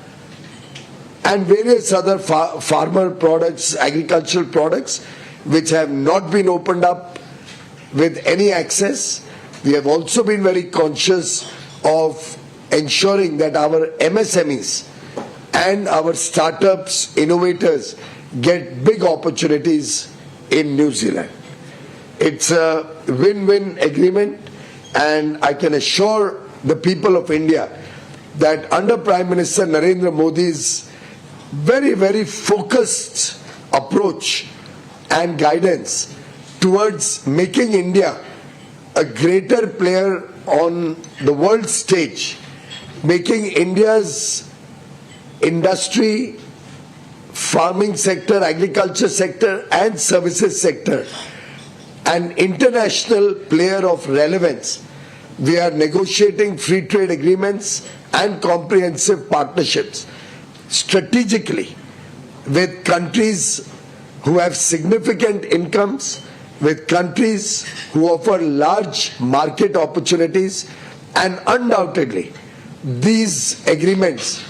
and various other farmer products, agricultural products, which have not been opened up with any access. We have also been very conscious of ensuring that our MSMEs and our startups, innovators get big opportunities in New Zealand. It's a win-win agreement, and I can assure the people of India that under Prime Minister Narendra Modi's very, very focused approach and guidance towards making India a greater player on the world stage, making India's industry, farming sector, agriculture sector and services sector an international player of relevance. We are negotiating free trade agreements and comprehensive partnerships strategically with countries who have significant incomes, with countries who offer large market opportunities, and undoubtedly these agreements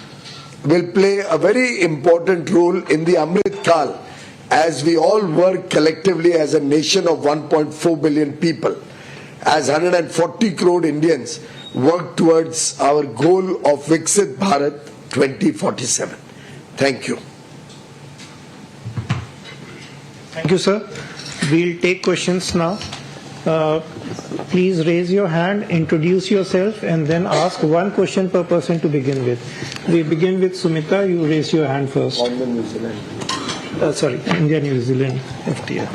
will play a very important role in the Amrit Kal as we all work collectively as a nation of 1.4 billion people, as 140 crore Indians work towards our goal of Viksit Bharat 2047. Thank you. Thank you, sir. We'll take questions now. Please raise your hand, introduce yourself, and then ask one question per person to begin with. We begin with Sumita. You raise your hand first. On the New Zealand. India New Zealand FTA.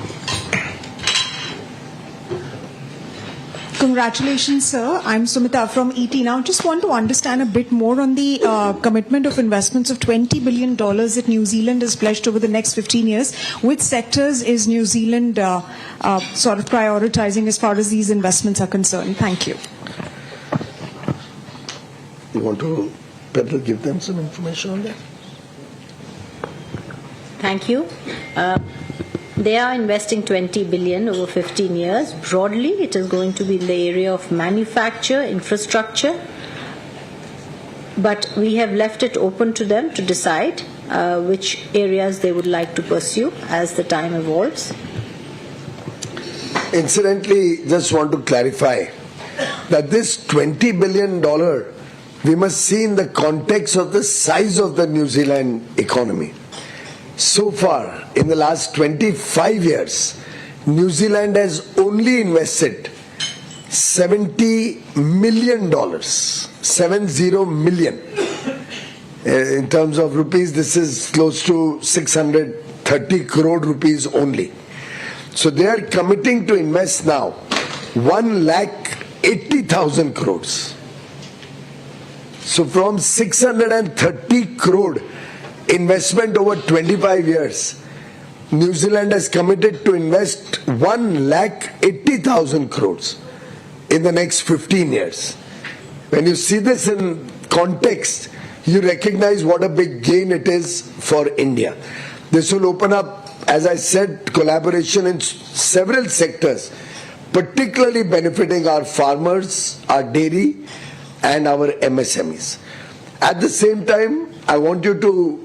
Congratulations, sir. I'm Sumita from ET. Now, just want to understand a bit more on the commitment of investments of $20 billion that New Zealand has pledged over the next 15 years. Which sectors is New Zealand sort of prioritizing as far as these investments are concerned? Thank you. You want to better give them some information on that? Thank you. They are investing 20 billion over 15 years. Broadly, it is going to be in the area of manufacture, infrastructure, but we have left it open to them to decide which areas they would like to pursue as the time evolves. Incidentally, just want to clarify that this $20 billion we must see in the context of the size of the New Zealand economy. So far, in the last 25 years, New Zealand has only invested $70 million, 70 million. In terms of rupees, this is close to 630 crore rupees only. So they are committing to invest now 1,80,000 crores. So from 630 crore investment over 25 years, New Zealand has committed to invest 1,80,000 crores in the next 15 years. When you see this in context, you recognize what a big gain it is for India. This will open up, as I said, collaboration in several sectors, particularly benefiting our farmers, our dairy, and our MSMEs. At the same time, I want you to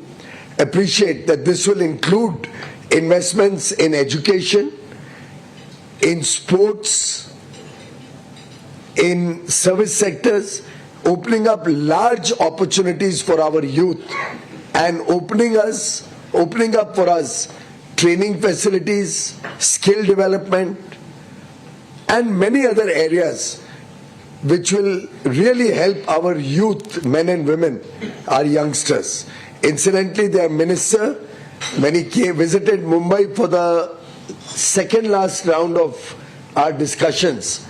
appreciate that this will include investments in education, in sports, in service sectors, opening up large opportunities for our youth and opening up for us training facilities, skill development, and many other areas which will really help our youth, men and women, our youngsters. Incidentally, their minister, when he visited Mumbai for the second last round of our discussions,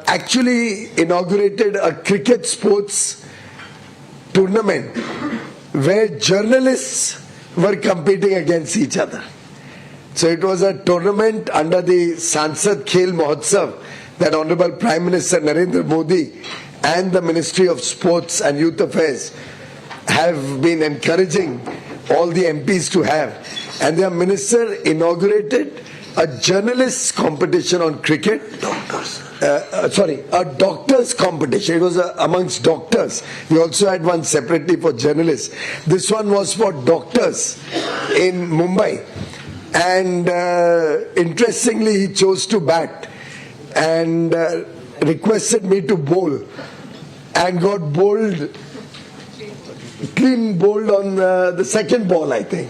actually inaugurated a cricket sports tournament where journalists were competing against each other. So it was a tournament under the Sansad Khel Mahotsav that Honorable Prime Minister Narendra Modi and the Ministry of Sports and Youth Affairs have been encouraging all the MPs to have. And their minister inaugurated a journalists competition on cricket. A doctors competition. It was amongst doctors. We also had one separately for journalists. This one was for doctors in Mumbai. And interestingly, he chose to bat and requested me to bowl and got bowled, clean bowled on the second ball, I think.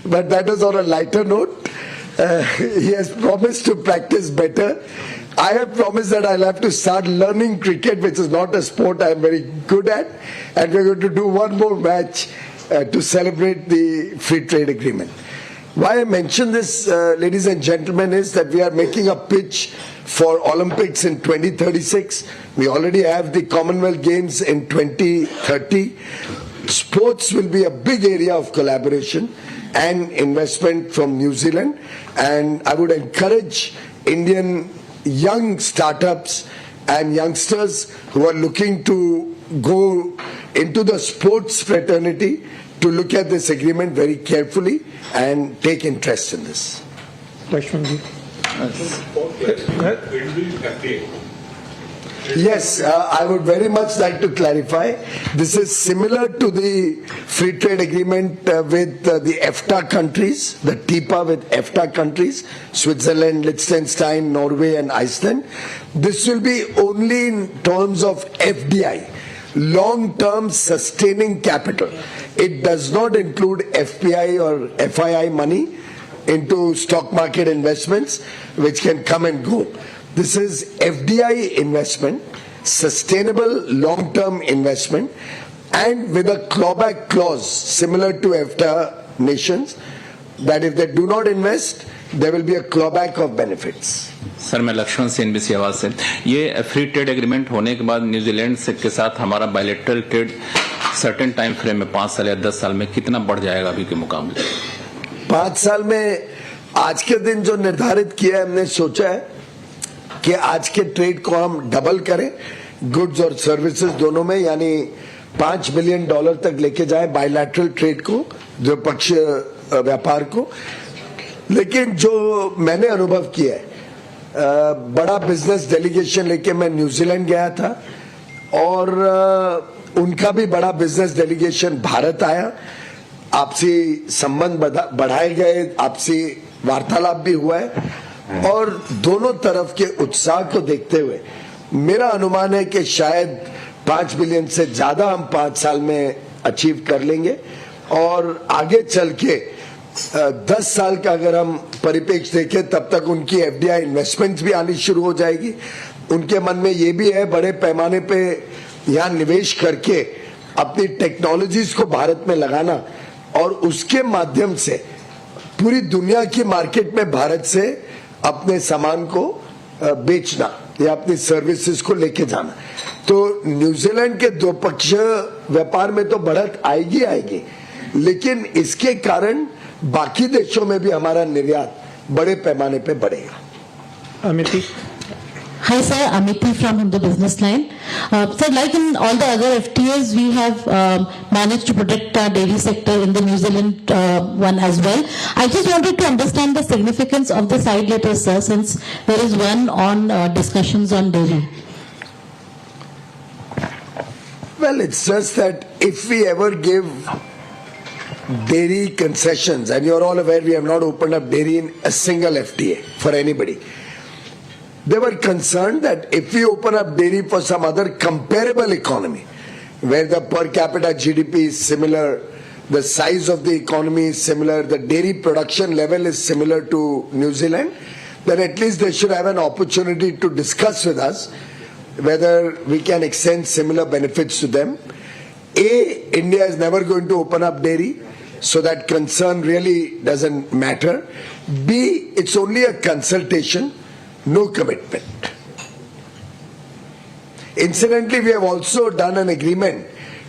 But that was on a lighter note. He has promised to practice better. I have promised that I'll have to start learning cricket, which is not a sport I'm very good at. And we're going to do one more match to celebrate the free trade agreement. Why I mention this, ladies and gentlemen, is that we are making a pitch for Olympics in 2036. We already have the Commonwealth Games in 2030. Sports will be a big area of collaboration and investment from New Zealand. And I would encourage Indian young startups and youngsters who are looking to go into the sports fraternity to look at this agreement very carefully and take interest in this. Yes, I would very much like to clarify. This is similar to the free trade agreement with the EFTA countries, the TIPA with EFTA countries, Switzerland, Liechtenstein, Norway and Iceland. This will be only in terms of FDI, long-term sustaining capital. It does not include FPI or FII money into stock market investments, which can come and go. This is FDI investment, sustainable long-term investment, and with a clawback clause similar to EFTA nations, that if they do not invest, there will be a clawback of benefits. Sir मैं लक्ष्मण से NBC आवाज से ये free trade agreement होने के बाद New Zealand से के साथ हमारा bilateral trade certain time frame में 5 साल या 10 साल में कितना बढ़ जाएगा अभी के मुकाबले? 5 साल में आज के दिन जो निर्धारित किया है, हमने सोचा है कि आज के ट्रेड को हम डबल करें, गुड्स और सर्विसेज दोनों में, यानी $5 बिलियन तक लेके जाए बायलैटरल ट्रेड को, द्विपक्षीय व्यापार को. लेकिन जो मैंने अनुभव किया है, बड़ा बिजनेस डेलीगेशन लेके मैं न्यूजीलैंड गया था और उनका भी बड़ा बिजनेस डेलीगेशन भारत आया. आपसी संबंध बढ़ाए गए, आपसी वार्तालाप भी हुआ है और दोनों तरफ के उत्साह को देखते हुए मेरा अनुमान है कि शायद 5 बिलियन से ज्यादा हम 5 साल में अचीव कर लेंगे और आगे चल के 10 साल का अगर हम परिप्रेक्ष्य देखें तब तक उनकी एफडीआई इन्वेस्टमेंट्स भी आनी शुरू हो जाएगी. उनके मन में ये भी है बड़े पैमाने पे यहाँ निवेश करके अपनी टेक्नोलॉजीज को भारत में लगाना और उसके माध्यम से पूरी दुनिया की मार्केट में भारत से अपने सामान को बेचना या अपनी सर्विसेज को लेके जाना. तो न्यूजीलैंड के द्विपक्षीय व्यापार में तो बढ़त आएगी, लेकिन इसके कारण बाकी देशों में भी हमारा निर्यात बड़े पैमाने पे बढ़ेगा. अमिति. Hi sir, Amity from the business line. Sir, like in all the other FTAs, we have managed to protect our dairy sector in the New Zealand one as well. I just wanted to understand the significance of the side letter, sir, since there is one on discussions on dairy. Well, it's just that if we ever give dairy concessions, and you're all aware we have not opened up dairy in a single FTA for anybody. They were concerned that if we open up dairy for some other comparable economy, where the per capita GDP is similar, the size of the economy is similar, the dairy production level is similar to New Zealand, then at least they should have an opportunity to discuss with us whether we can extend similar benefits to them. A, India is never going to open up dairy, so that concern really doesn't matter. B, it's only a consultation, no commitment. Incidentally, we have also done an agreement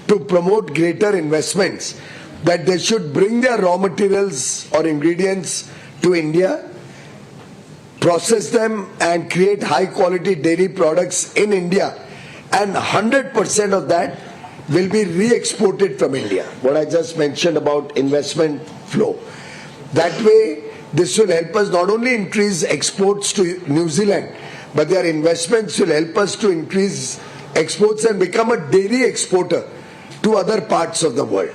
to promote greater investments, that they should bring their raw materials or ingredients to India, process them and create high quality dairy products in India, and 100% of that will be re-exported from India. What I just mentioned about investment flow. That way, this will help us not only increase exports to New Zealand, but their investments will help us to increase exports and become a dairy exporter to other parts of the world.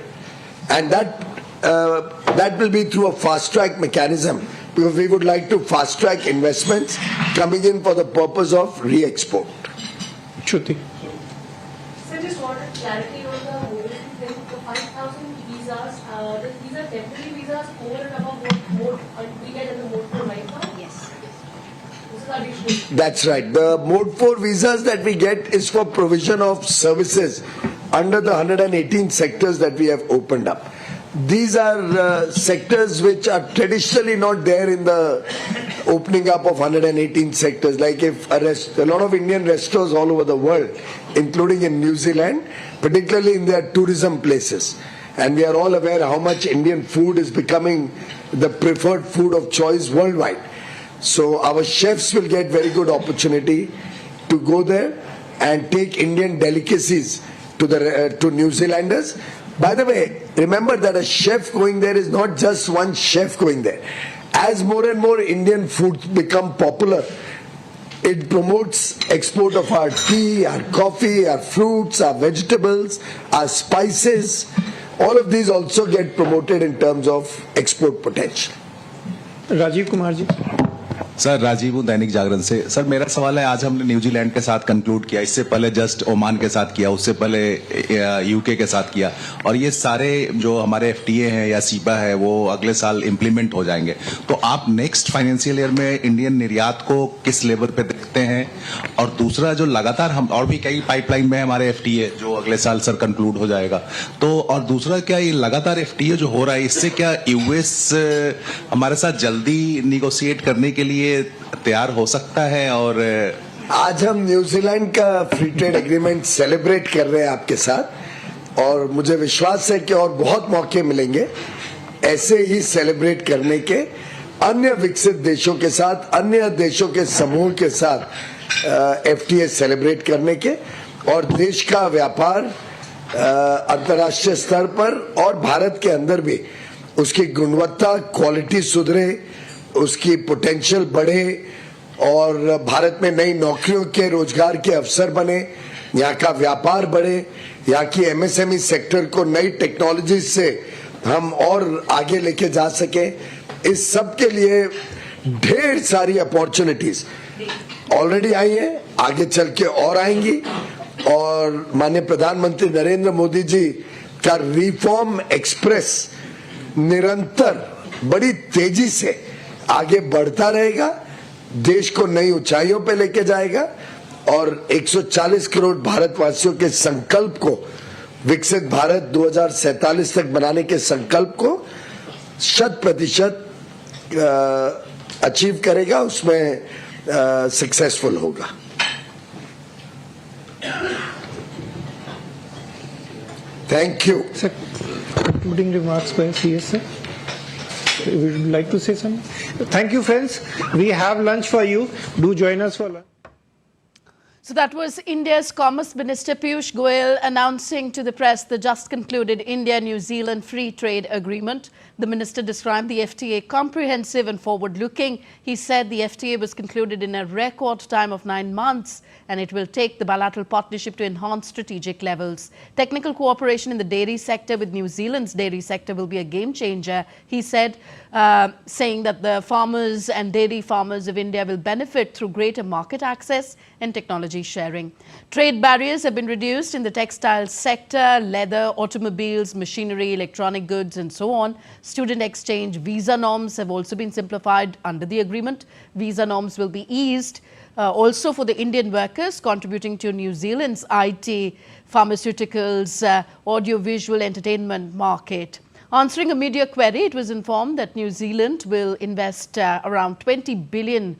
And that will be through a fast-track mechanism, because we would like to fast-track investments coming in for the purpose of re-export. Shruti. So just wanted clarity on the mobility thing. The 5,000 visas, these are temporary visas over and above what mode we get in the mode 4 right now? Yes. This is additional. That's right. The mode 4 visas that we get is for provision of services under the 118 sectors that we have opened up. These are sectors which are traditionally not there in the opening up of 118 sectors. Like if a lot of Indian restaurants all over the world, including in New Zealand, particularly in their tourism places. And we are all aware how much Indian food is becoming the preferred food of choice worldwide. So our chefs will get very good opportunity to go there and take Indian delicacies to New Zealanders. By the way, remember that a chef going there is not just one chef going there. As more and more Indian foods become popular, it promotes export of our tea, our coffee, our fruits, our vegetables, our spices. All of these also get promoted in terms of export potential. Rajiv Kumar ji. Sir Rajiv Dainik Jagran से। Sir मेरा सवाल है, आज हमने New Zealand के साथ conclude किया, इससे पहले जस्ट ओमान के साथ किया, उससे पहले यूके के साथ किया, और ये सारे जो हमारे एफटीए हैं या सीपा है वो अगले साल इंप्लीमेंट हो जाएंगे। तो आप नेक्स्ट फाइनेंशियल ईयर में इंडियन निर्यात को किस लेवल पे देखते हैं? और दूसरा जो लगातार हम और भी कई पाइपलाइन में हमारे एफटीए जो अगले साल सर कंक्लूड हो जाएगा, तो और दूसरा क्या ये लगातार एफटीए जो हो रहा है इससे क्या यूएस हमारे साथ जल्दी निगोशिएट करने के लिए तैयार हो सकता है? और आज हम न्यूजीलैंड का फ्री ट्रेड एग्रीमेंट सेलिब्रेट कर रहे हैं आपके साथ, और मुझे विश्वास है कि और बहुत मौके मिलेंगे ऐसे ही सेलिब्रेट करने के, अन्य विकसित देशों के साथ, अन्य देशों के समूह के साथ एफटीए सेलिब्रेट करने के, और देश का व्यापार अंतर्राष्ट्रीय स्तर पर और भारत के अंदर भी उसकी गुणवत्ता, क्वालिटी सुधरे, उसकी पोटेंशियल बढ़े, और भारत में नई नौकरियों के, रोजगार के अवसर बने, यहाँ का व्यापार बढ़े, यहाँ की एमएसएमई सेक्टर को नई टेक्नोलॉजी से हम और आगे लेके जा सके। इस सब के लिए ढेर सारी अपॉर्चुनिटीज ऑलरेडी आई हैं, आगे चल के और आएंगी, और माननीय प्रधानमंत्री नरेंद्र मोदी जी का रिफॉर्म एक्सप्रेस निरंतर बड़ी तेजी से आगे बढ़ता रहेगा, देश को नई ऊंचाइयों पे लेके जाएगा, और 140 करोड़ भारतवासियों के संकल्प को, विकसित भारत 2047 तक बनाने के संकल्प को 100% अचीव करेगा, उसमें सक्सेसफुल होगा। Thank you. Sir, concluding remarks by CS sir. Would you like to say something? Thank you, friends. We have lunch for you. Do join us for lunch. So that was India's Commerce Minister Piyush Goyal announcing to the press the just concluded India-New Zealand Free Trade Agreement. The minister described the FTA comprehensive and forward-looking. He said the FTA was concluded in a record time of 9 months, and it will take the bilateral partnership to enhance strategic levels. Technical cooperation in the dairy sector with New Zealand's dairy sector will be a game changer, he said, saying that the farmers and dairy farmers of India will benefit through greater market access and technology sharing. Trade barriers have been reduced in the textile sector, leather, automobiles, machinery, electronic goods and so on. Student exchange visa norms have also been simplified under the agreement. Visa norms will be eased also for the Indian workers contributing to New Zealand's IT, pharmaceuticals, audiovisual entertainment market. Answering a media query, it was informed that New Zealand will invest around 20 billion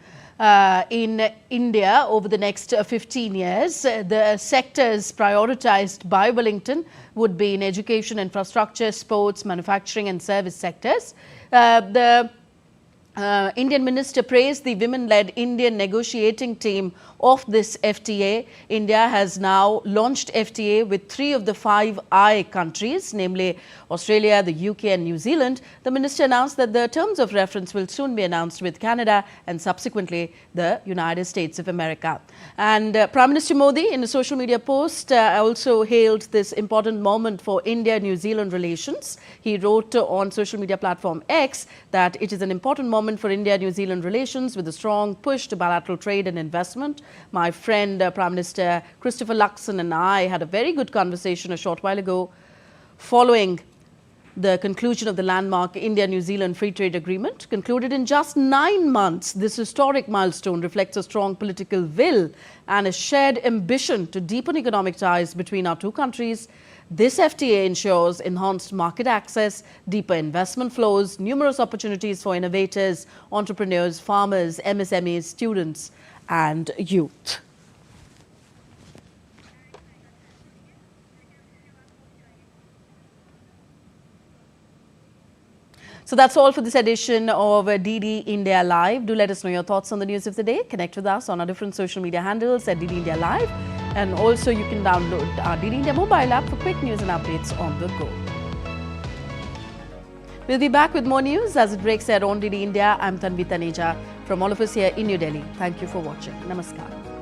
in India over the next 15 years. The sectors prioritized by Wellington would be in education, infrastructure, sports, manufacturing and service sectors. The Indian minister praised the women-led Indian negotiating team of this FTA. India has now launched FTA with 3 of the 5 I countries, namely Australia, the UK and New Zealand. The minister announced that the terms of reference will soon be announced with Canada and subsequently the United States of America. And Prime Minister Modi, in a social media post, also hailed this important moment for India-New Zealand relations. He wrote on social media platform X that it is an important moment for India-New Zealand relations with a strong push to bilateral trade and investment. My friend Prime Minister Christopher Luxon and I had a very good conversation a short while ago following the conclusion of the landmark India-New Zealand Free Trade Agreement. Concluded in just 9 months, this historic milestone reflects a strong political will and a shared ambition to deepen economic ties between our 2 countries. This FTA ensures enhanced market access, deeper investment flows, numerous opportunities for innovators, entrepreneurs, farmers, MSMEs, students and youth. So that's all for this edition of DD India Live. Do let us know your thoughts on the news of the day. Connect with us on our different social media handles at DD India Live. And also you can download our DD India mobile app for quick news and updates on the go. We'll be back with more news as it breaks here on DD India. I'm Tanvi Taneja from all of us here in New Delhi. Thank you for watching. Namaskar.